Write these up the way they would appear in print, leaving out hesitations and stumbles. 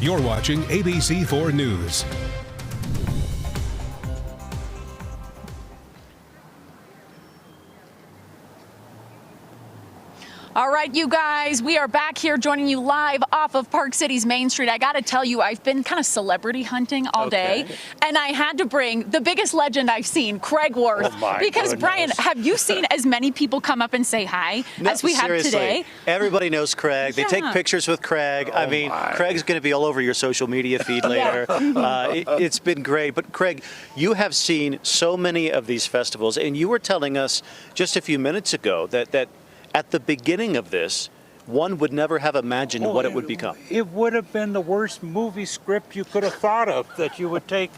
You're watching ABC4 News. All right, you guys, we are back here joining you live off of Park City's Main Street. I got to tell you, I've been kind of celebrity hunting all day, and I had to bring the biggest legend I've seen, Craig Wirth. Because, goodness. Brian, have you seen as many people come up and say hi as we have today? Everybody knows Craig. They take pictures with Craig. I mean, Craig's going to be all over your social media feed later. It's been great. But, Craig, you have seen so many of these festivals, and you were telling us just a few minutes ago that at the beginning of this, one would never have imagined what it would become. It would have been the worst movie script you could have thought of, that you would take,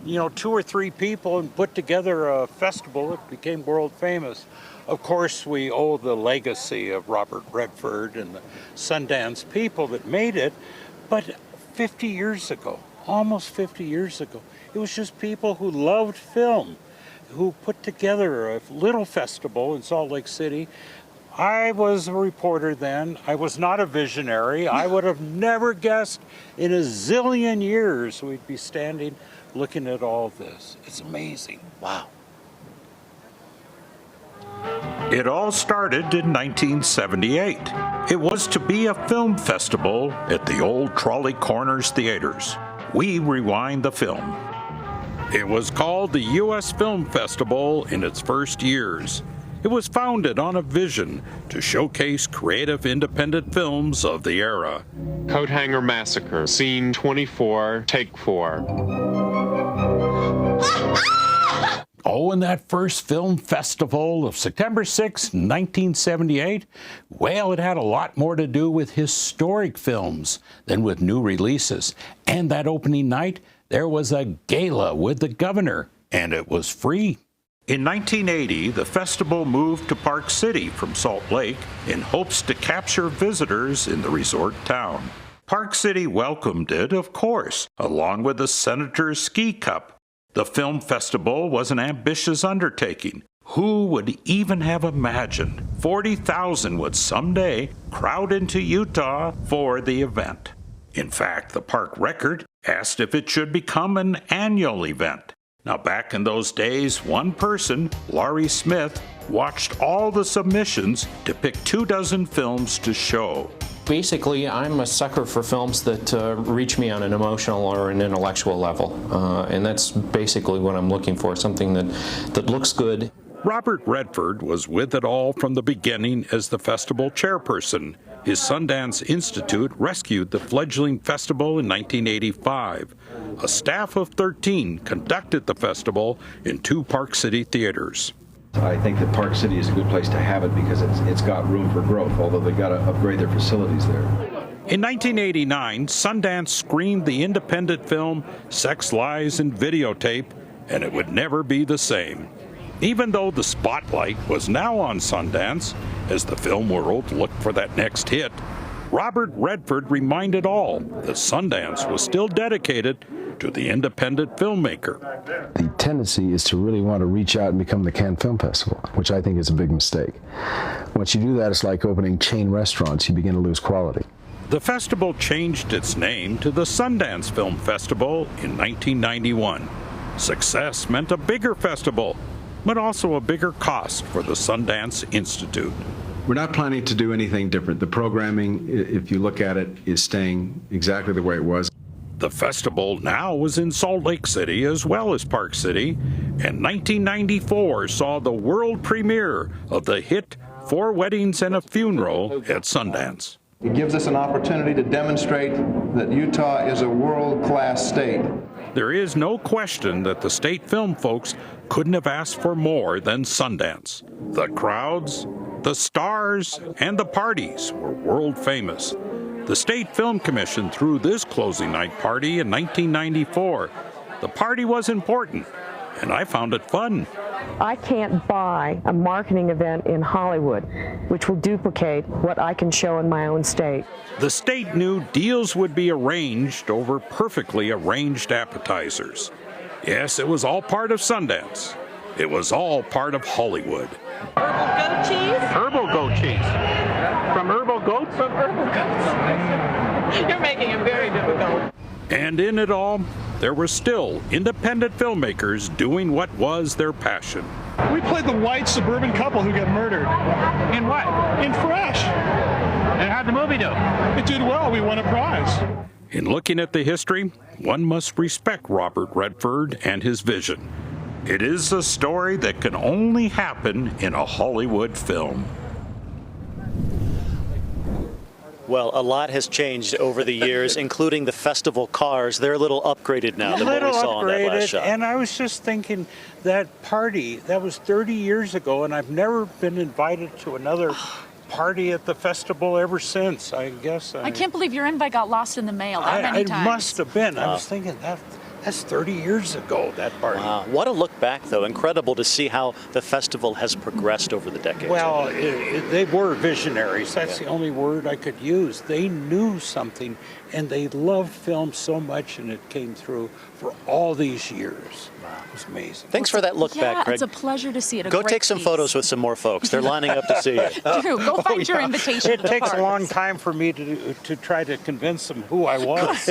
2 or 3 people and put together a festival that became world famous. Of course, we owe the legacy of Robert Redford and the Sundance people that made it, but 50 years ago, almost 50 years ago, it was just people who loved film, who put together a little festival in Salt Lake City. I was a reporter then. I was not a visionary. I would have never guessed in a zillion years we'd be standing looking at all this. It's amazing. Wow. It all started in 1978. It was to be a film festival at the old Trolley Corners Theaters. We rewind the film. It was called the U.S. Film Festival in its first years. It was founded on a vision to showcase creative independent films of the era. Coat Hanger Massacre, Scene 24, Take 4. Oh, and that first film festival of September 6, 1978, well, it had a lot more to do with historic films than with new releases. And that opening night, there was a gala with the governor, and it was free. In 1980, the festival moved to Park City from Salt Lake in hopes to capture visitors in the resort town. Park City welcomed it, of course, along with the Senator's Ski Cup. The film festival was an ambitious undertaking. Who would even have imagined 40,000 would someday crowd into Utah for the event? In fact, the park record asked if it should become an annual event. Now, back in those days, one person, Laurie Smith, watched all the submissions to pick 24 films to show. Basically, I'm a sucker for films that reach me on an emotional or an intellectual level, and that's basically what I'm looking for, something that looks good. Robert Redford was with it all from the beginning as the festival chairperson. His Sundance Institute rescued the fledgling festival in 1985. A staff of 13 conducted the festival in 2 Park City theaters. I think that Park City is a good place to have it because it's got room for growth, although they've got to upgrade their facilities there. In 1989, Sundance screened the independent film Sex, Lies, and Videotape, and it would never be the same. Even though the spotlight was now on Sundance, as the film world looked for that next hit, Robert Redford reminded all that Sundance was still dedicated to the independent filmmaker. The tendency is to really want to reach out and become the Cannes Film Festival, which I think is a big mistake. Once you do that, it's like opening chain restaurants. You begin to lose quality. The festival changed its name to the Sundance Film Festival in 1991. Success meant a bigger festival, but also a bigger cost for the Sundance Institute. We're not planning to do anything different. The programming, if you look at it, is staying exactly the way it was. The festival now was in Salt Lake City as well as Park City, and 1994 saw the world premiere of the hit 4 Weddings and a Funeral at Sundance. It gives us an opportunity to demonstrate that Utah is a world-class state. There is no question that the state film folks couldn't have asked for more than Sundance. The crowds, the stars, and the parties were world famous. The State Film Commission threw this closing night party in 1994. The party was important, and I found it fun. I can't buy a marketing event in Hollywood which will duplicate what I can show in my own state. The state knew deals would be arranged over perfectly arranged appetizers. Yes, it was all part of Sundance. It was all part of Hollywood. Herbal goat cheese? Herbal goat cheese. From herbal goats? From herbal goats. You're making it very difficult. And in it all, there were still independent filmmakers doing what was their passion. We played the white suburban couple who got murdered. In what? In Fresh. And how'd the movie do? It did well. We won a prize. In looking at the history, one must respect Robert Redford and his vision. It is a story that can only happen in a Hollywood film. Well, a lot has changed over the years, including the festival cars. They're a little upgraded now than what we saw on that last shot. And I was just thinking, that party, that was 30 years ago, and I've never been invited to another party at the festival ever since, I guess. I can't believe your invite got lost in the mail that many times. It must have been. I was thinking that's 30 years ago, that party. Wow. What a look back, though. Incredible to see how the festival has progressed over the decades. Well, they were visionaries. That's the only word I could use. They knew something, and they loved film so much, and it came through for all these years. Wow. It was amazing. Thanks for that look back, Craig. It's a pleasure to see it. Go take some photos with some more folks. They're lining up to see you. Drew, go find your invitation. It takes a long time for me to try to convince them who I was.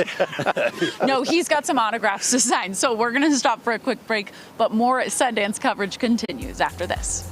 No, he's got some autographs to sign. So we're going to stop for a quick break, but more Sundance coverage continues after this.